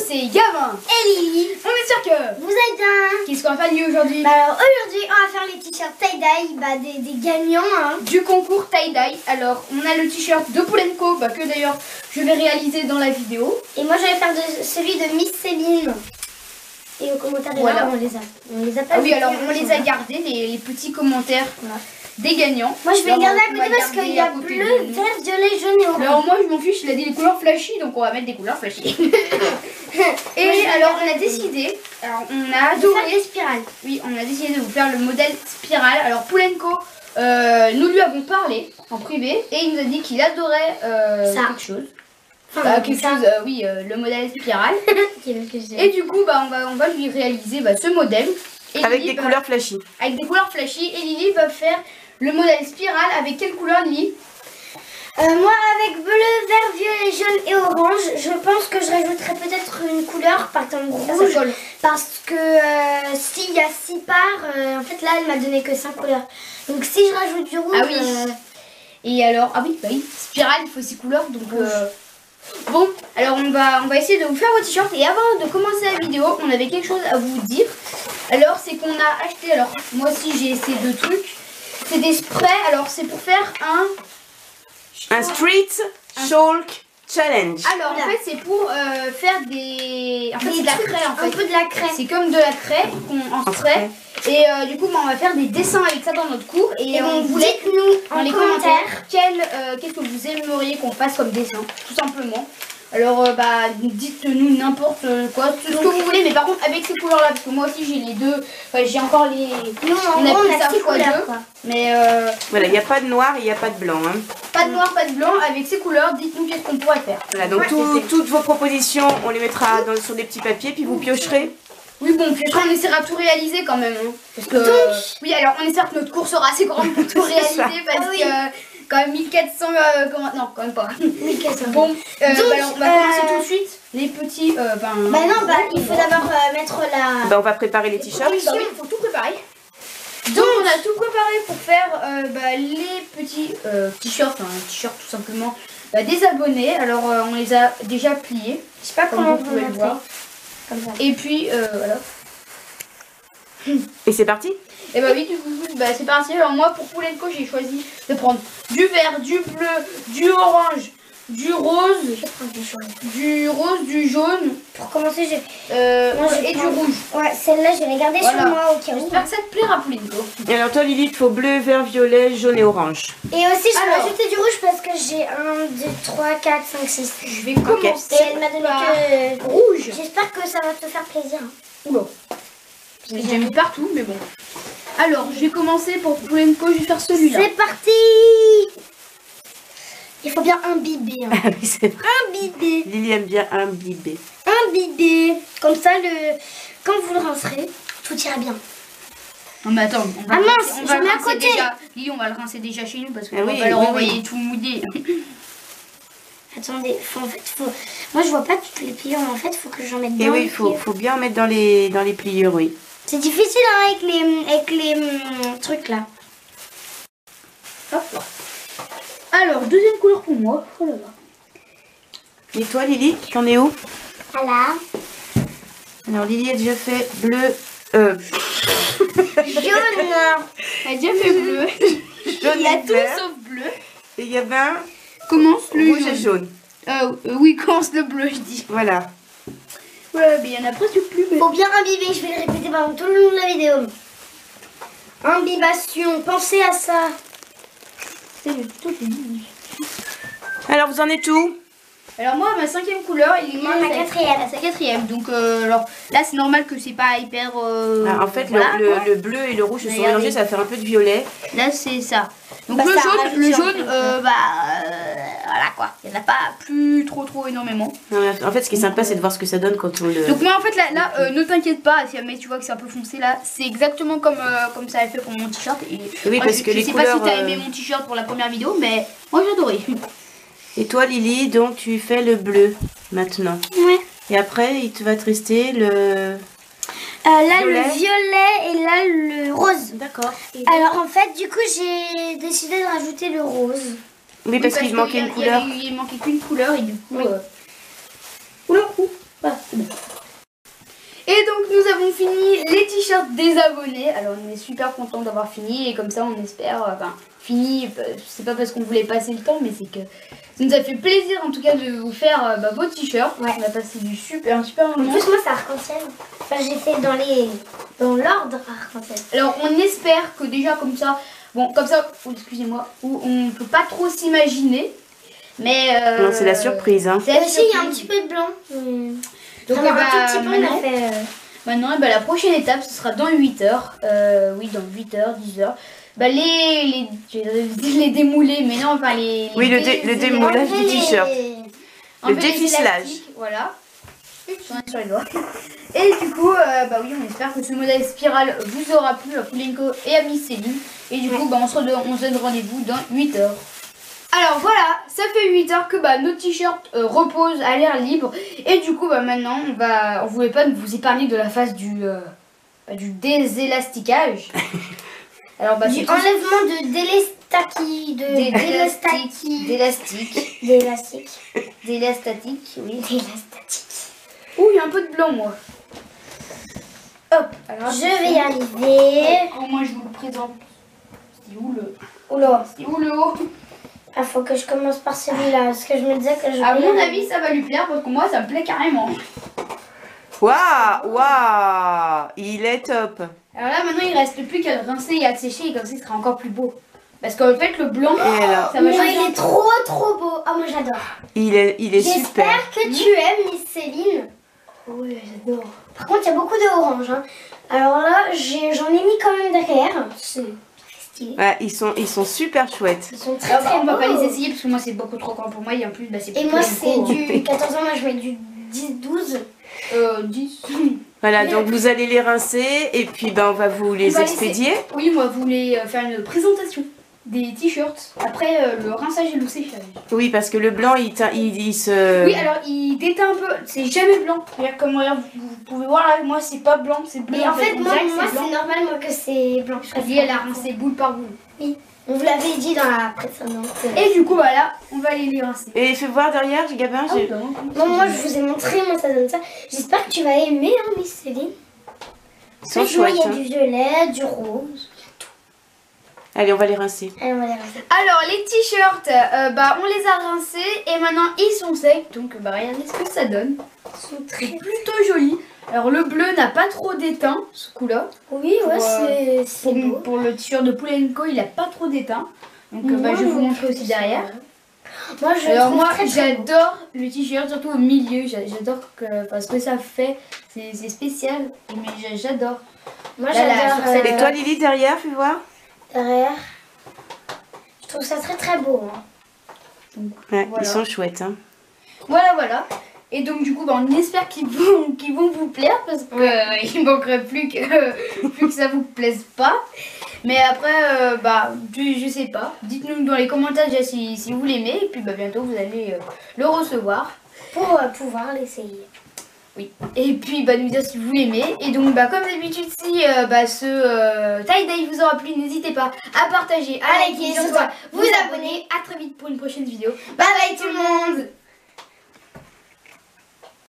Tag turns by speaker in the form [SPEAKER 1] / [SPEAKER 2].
[SPEAKER 1] c'est Gavin
[SPEAKER 2] et Lily.
[SPEAKER 1] On est sûr que
[SPEAKER 2] Vous êtes bien.
[SPEAKER 1] Qu'est-ce qu'on va faire Lily aujourd'hui?
[SPEAKER 2] Alors aujourd'hui on va faire les t-shirts tie-dye des gagnants hein.
[SPEAKER 1] Du concours tie-dye. Alors on a le t-shirt de Poulenco que d'ailleurs je vais réaliser dans la vidéo.
[SPEAKER 2] Et moi je vais faire celui de Miss Céline. Et aux commentaires
[SPEAKER 1] voilà.
[SPEAKER 2] là, on les a pas.
[SPEAKER 1] Ah oui, alors on les a gardés, les petits commentaires des gagnants.
[SPEAKER 2] Moi je vais les garder à côté parce qu'il y a bleu, vert, violet, jaune et orange.
[SPEAKER 1] Alors moi je m'en fiche, il a dit les couleurs flashy, donc on va mettre des couleurs flashy. Et alors on a décidé, alors on a adoré
[SPEAKER 2] les spirales.
[SPEAKER 1] Oui, on a décidé de vous faire le modèle spirale. Alors Poulenco, nous lui avons parlé en privé et il nous a dit qu'il adorait quelque chose. Oui, le modèle spirale. Et du coup, on va lui réaliser ce modèle. Et
[SPEAKER 3] avec
[SPEAKER 1] Lily
[SPEAKER 3] des couleurs flashy.
[SPEAKER 1] Avec des couleurs flashy. Et Lily va faire le modèle spirale avec quelle couleur, Lily?
[SPEAKER 2] Moi, avec bleu, vert, violet, jaune et orange, je pense que je rajouterai peut-être une couleur, par exemple rouge. Parce que s'il y a 6 parts, en fait là, elle m'a donné que 5 couleurs. Donc si je rajoute du rouge...
[SPEAKER 1] Ah oui. Et alors, oui, spirale, il faut 6 couleurs, donc... Bon, alors on va essayer de vous faire vos t-shirts. Et avant de commencer la vidéo, on avait quelque chose à vous dire. Alors c'est qu'on a acheté, alors moi aussi j'ai ces deux trucs. C'est des sprays, alors c'est pour faire
[SPEAKER 3] un street chalk challenge.
[SPEAKER 1] Alors en fait c'est pour faire des... En fait c'est de la craie en fait.
[SPEAKER 2] Un peu de la craie.
[SPEAKER 1] C'est comme de la craie en spray. Et du coup on va faire des dessins avec ça dans notre cours. Et on voulait
[SPEAKER 2] dites-nous
[SPEAKER 1] dans les commentaires qu'est-ce que vous aimeriez qu'on fasse comme dessin, tout simplement. Alors dites-nous n'importe quoi, tout ce que vous voulez, mais par contre avec ces couleurs là, parce que moi aussi j'ai les deux, j'ai encore les...
[SPEAKER 2] on a pris ça fois 2.
[SPEAKER 1] Mais
[SPEAKER 3] voilà, il n'y a pas de noir et il n'y a pas de blanc. Hein.
[SPEAKER 1] Pas de noir, pas de blanc, avec ces couleurs, dites-nous qu'est-ce qu'on pourrait faire.
[SPEAKER 3] Voilà, donc toutes vos propositions, on les mettra sur des petits papiers, puis vous piocherez.
[SPEAKER 1] Oui bon, on essaiera de tout réaliser quand même. Hein, parce que, oui alors on espère que notre cours sera assez grande pour tout réaliser, parce que... Quand même 1400, non quand même pas.
[SPEAKER 2] 1400.
[SPEAKER 1] Bon, alors, on va commencer tout de suite. Les petits,
[SPEAKER 2] il faut d'abord mettre la...
[SPEAKER 3] on va préparer les t-shirts.
[SPEAKER 1] Oui, il faut tout préparer. Donc on a tout préparé pour faire les petits t-shirts, t-shirts tout simplement des abonnés. Alors on les a déjà pliés.
[SPEAKER 2] Je sais pas comment
[SPEAKER 1] vous pouvez le voir.
[SPEAKER 2] Comme ça.
[SPEAKER 1] Et puis voilà.
[SPEAKER 3] Et c'est parti.
[SPEAKER 1] Et oui, du coup, c'est parti. Alors moi pour Poulenco j'ai choisi de prendre du vert, du bleu, du orange, du rose, du jaune.
[SPEAKER 2] Pour commencer
[SPEAKER 1] et du rouge.
[SPEAKER 2] Ouais, celle-là je vais les garder sur moi au cas où.
[SPEAKER 1] J'espère que ça te plaira Poulenco.
[SPEAKER 3] Et alors toi Lily, il te faut bleu, vert, violet, jaune et orange.
[SPEAKER 2] Et aussi je peux ajouter du rouge parce que j'ai 1, 2, 3, 4, 5, 6.
[SPEAKER 1] Je vais commencer.
[SPEAKER 2] Et elle m'a donné que
[SPEAKER 1] rouge.
[SPEAKER 2] J'espère que ça va te faire plaisir.
[SPEAKER 1] Oula. J'ai mis partout, mais bon. Alors, je vais commencer pour Poulenco, je vais faire celui-là.
[SPEAKER 2] C'est parti. Il faut bien imbiber. Hein.
[SPEAKER 3] Ah oui, c'est vrai.
[SPEAKER 2] Imbiber.
[SPEAKER 3] Lily aime bien imbiber.
[SPEAKER 2] Imbiber. Comme ça, quand vous le rincerez, tout ira bien.
[SPEAKER 1] Non mais attends, on va
[SPEAKER 2] je mets à côté.
[SPEAKER 1] Lily, on va le rincer déjà chez nous parce qu'on
[SPEAKER 3] va
[SPEAKER 1] le renvoyer tout mouillé.
[SPEAKER 2] Attendez, moi je vois pas toutes les pliures, mais en fait il faut que j'en mette dans
[SPEAKER 3] les
[SPEAKER 2] les pliures.
[SPEAKER 3] Il faut bien mettre dans les pliures, oui.
[SPEAKER 2] C'est difficile hein, avec les trucs là.
[SPEAKER 1] Hop. Alors, deuxième couleur pour moi. Oh là là.
[SPEAKER 3] Et toi Lily, t'en es où?
[SPEAKER 2] Voilà.
[SPEAKER 3] Alors Lily a déjà fait bleu,
[SPEAKER 2] jaune.
[SPEAKER 1] Elle a déjà fait bleu.
[SPEAKER 3] jaune
[SPEAKER 1] Il y a
[SPEAKER 3] et
[SPEAKER 1] tout
[SPEAKER 3] vert.
[SPEAKER 1] sauf bleu.
[SPEAKER 3] Et il y a bien
[SPEAKER 1] Commence le
[SPEAKER 3] rouge et jaune.
[SPEAKER 1] Oui, commence le bleu, je dis.
[SPEAKER 3] Voilà.
[SPEAKER 1] Ouais, mais il y en a presque plus. Mais...
[SPEAKER 2] Faut bien imbiber, je vais le répéter pendant tout le long de la vidéo. Imbibation, pensez à ça.
[SPEAKER 3] Alors vous en êtes où?
[SPEAKER 1] Alors moi, ma 5e couleur, il
[SPEAKER 2] Moi, ma 4e.
[SPEAKER 1] Sa 4e. Donc alors là, c'est normal que c'est pas hyper...
[SPEAKER 3] en fait, le bleu et le rouge se sont mélangés, ça va faire un peu de violet.
[SPEAKER 1] Là, c'est ça. Donc le jaune, voilà quoi. Il n'y en a pas plus trop énormément.
[SPEAKER 3] Non, en fait, ce qui est sympa, c'est de voir ce que ça donne quand on le...
[SPEAKER 1] Donc moi, en fait, là ne t'inquiète pas, si jamais tu vois que c'est un peu foncé là, c'est exactement comme ça avait fait pour mon t-shirt. Et
[SPEAKER 3] oui, parce que
[SPEAKER 1] je sais pas si t'as aimé mon t-shirt pour la première vidéo, mais moi j'ai adoré.
[SPEAKER 3] Et toi Lily, donc tu fais le bleu maintenant.
[SPEAKER 2] Ouais.
[SPEAKER 3] Et après, il va te rester le...
[SPEAKER 2] là le violet et là le rose.
[SPEAKER 3] D'accord.
[SPEAKER 2] Alors en fait du coup j'ai décidé de rajouter le rose.
[SPEAKER 3] Oui, parce qu'il manquait une couleur.
[SPEAKER 1] Il manquait qu'une couleur et du coup...
[SPEAKER 2] Oui.
[SPEAKER 1] Oula, c'est bon. fini les t-shirts des abonnés. Alors on est super content d'avoir fini et comme ça on espère, fini, c'est pas parce qu'on voulait passer le temps mais c'est que ça nous a fait plaisir en tout cas de vous faire vos t-shirts.
[SPEAKER 2] Ouais.
[SPEAKER 1] On a passé du super moment.
[SPEAKER 2] En plus moi c'est arc-en-ciel. Enfin j'ai fait dans l'ordre arc-en-ciel.
[SPEAKER 1] Alors on espère que déjà comme ça, excusez-moi, où on peut pas trop s'imaginer. Mais
[SPEAKER 3] Non, c'est la surprise. Hein.
[SPEAKER 1] C'est la
[SPEAKER 2] Aussi il y a un
[SPEAKER 1] surprise.
[SPEAKER 2] petit peu de blanc.
[SPEAKER 1] Donc
[SPEAKER 2] un tout petit peu
[SPEAKER 1] maintenant,
[SPEAKER 2] on a fait...
[SPEAKER 1] Maintenant, la prochaine étape, ce sera dans 8 heures. Oui, dans 8 heures, 10 heures. Les démoulés, mais non, enfin les...
[SPEAKER 3] Oui, le démoulage du t-shirt. Le
[SPEAKER 1] enlever les
[SPEAKER 3] déficelage.
[SPEAKER 1] élastiques, voilà. J'en ai sur les doigts. Et du coup, oui, on espère que ce modèle spirale vous aura plu à Poulenko et à Miss Céline. Et du coup, on se donne rendez-vous dans 8 heures. Alors voilà, ça fait 8 heures que nos t-shirts reposent à l'air libre. Et du coup, maintenant, on voulait pas vous épargner de la phase du désélasticage. Alors,
[SPEAKER 2] du enlèvement de
[SPEAKER 1] d'élastique, oui.
[SPEAKER 2] D'élastique.
[SPEAKER 1] Ouh, il y a un peu de blanc, moi. Hop, alors
[SPEAKER 2] Je vais y arriver.
[SPEAKER 1] Comment je vous le présente? C'est où le...
[SPEAKER 2] Oula.
[SPEAKER 1] C'est où le haut?
[SPEAKER 2] Ah, faut que je commence par celui-là, parce que je me disais que je...
[SPEAKER 1] À mon avis, ça va lui plaire, parce que moi, ça me plaît carrément.
[SPEAKER 3] Waouh, il est top.
[SPEAKER 1] Alors là, maintenant, il reste plus qu'à le rincer et à le sécher, et comme ça, il sera encore plus beau. Parce qu'en fait, le blanc,
[SPEAKER 3] Et alors,
[SPEAKER 1] ça va
[SPEAKER 2] Moi,
[SPEAKER 1] changer.
[SPEAKER 2] il est trop beau. Ah, moi, j'adore.
[SPEAKER 3] il est super.
[SPEAKER 2] J'espère que tu aimes, Miss Céline. Oui, j'adore. Par contre, il y a beaucoup d'orange. Hein. Alors là, j'en ai mis quand même derrière. C'est très stylé.
[SPEAKER 3] Ouais, ils sont super chouettes.
[SPEAKER 2] Ils sont très
[SPEAKER 1] Alors,
[SPEAKER 2] très
[SPEAKER 1] on va
[SPEAKER 2] beaux.
[SPEAKER 1] pas les essayer, parce que moi, c'est beaucoup trop grand pour moi, et en plus, c'est
[SPEAKER 2] Et
[SPEAKER 1] plus
[SPEAKER 2] moi,
[SPEAKER 1] trop
[SPEAKER 2] c'est
[SPEAKER 1] gros.
[SPEAKER 2] du 14 ans. Moi, je mets du 10-12.
[SPEAKER 1] 10.
[SPEAKER 3] Voilà, donc vous allez les rincer et puis on va vous les
[SPEAKER 1] va
[SPEAKER 3] expédier.
[SPEAKER 1] Oui, moi, vous voulez faire une présentation des t-shirts après le rinçage et le séchage.
[SPEAKER 3] Oui, parce que le blanc, il se...
[SPEAKER 1] Oui, alors il déteint un peu, c'est jamais blanc. C'est-à-dire comme regarde, vous pouvez voir là, moi c'est pas blanc, c'est bleu.
[SPEAKER 2] Mais en fait,
[SPEAKER 1] on
[SPEAKER 2] moi
[SPEAKER 1] dirait que
[SPEAKER 2] c'est
[SPEAKER 1] blanc.
[SPEAKER 2] normal moi, que c'est blanc.
[SPEAKER 1] Parce qu'elle a rincé boule par boule.
[SPEAKER 2] Oui, on vous l'avait dit dans la précédente.
[SPEAKER 1] Et du coup, voilà, on va aller les rincer.
[SPEAKER 3] Et fais voir derrière, Gabin.
[SPEAKER 1] Ah,
[SPEAKER 3] j'ai-
[SPEAKER 2] Bon, moi je vous ai montré, moi ça donne ça. J'espère que tu vas aimer, hein, Miss Céline.
[SPEAKER 3] Ils sont
[SPEAKER 2] Franchement, il y a
[SPEAKER 3] chouettes.
[SPEAKER 2] du violet, du rose.
[SPEAKER 3] Allez, on va les rincer.
[SPEAKER 2] Allez, on va les rincer.
[SPEAKER 1] Alors, les t-shirts, on les a rincés et maintenant ils sont secs. Donc, regardez ce que ça donne.
[SPEAKER 2] Ils sont
[SPEAKER 1] C'est
[SPEAKER 2] très...
[SPEAKER 1] plutôt joli. Alors, le bleu n'a pas trop d'éteint, ce coup-là.
[SPEAKER 2] Oui, ouais, c'est beau.
[SPEAKER 1] Pour le t-shirt de Poulenko, il a pas trop d'éteint. Donc, je vais vous montrer aussi derrière.
[SPEAKER 2] Moi, je
[SPEAKER 1] Alors
[SPEAKER 2] trouve
[SPEAKER 1] moi
[SPEAKER 2] très, très beau.
[SPEAKER 1] j'adore le t-shirt, surtout au milieu, j'adore ce que ça fait, c'est spécial, mais j'adore.
[SPEAKER 2] Moi
[SPEAKER 1] Là, sur cette-
[SPEAKER 2] j'adore
[SPEAKER 3] Et toi, Lily, derrière, fais voir.
[SPEAKER 2] derrière. Je trouve ça très très beau. Hein.
[SPEAKER 3] Ouais,
[SPEAKER 1] Voilà.
[SPEAKER 3] ils sont chouettes. Hein.
[SPEAKER 1] Voilà. Et donc du coup on espère qu'ils vont vous plaire parce que il manquerait plus que ça vous plaise pas. Mais après je sais pas. Dites-nous dans les commentaires déjà si vous l'aimez et puis bientôt vous allez le recevoir.
[SPEAKER 2] Pour pouvoir l'essayer.
[SPEAKER 1] Oui. Et puis nous dire si vous l'aimez. Et donc comme d'habitude si ce tie-dye vous aura plu, n'hésitez pas à partager, à liker, surtout à vous abonner. À très vite pour une prochaine vidéo. Bye bye tout le monde.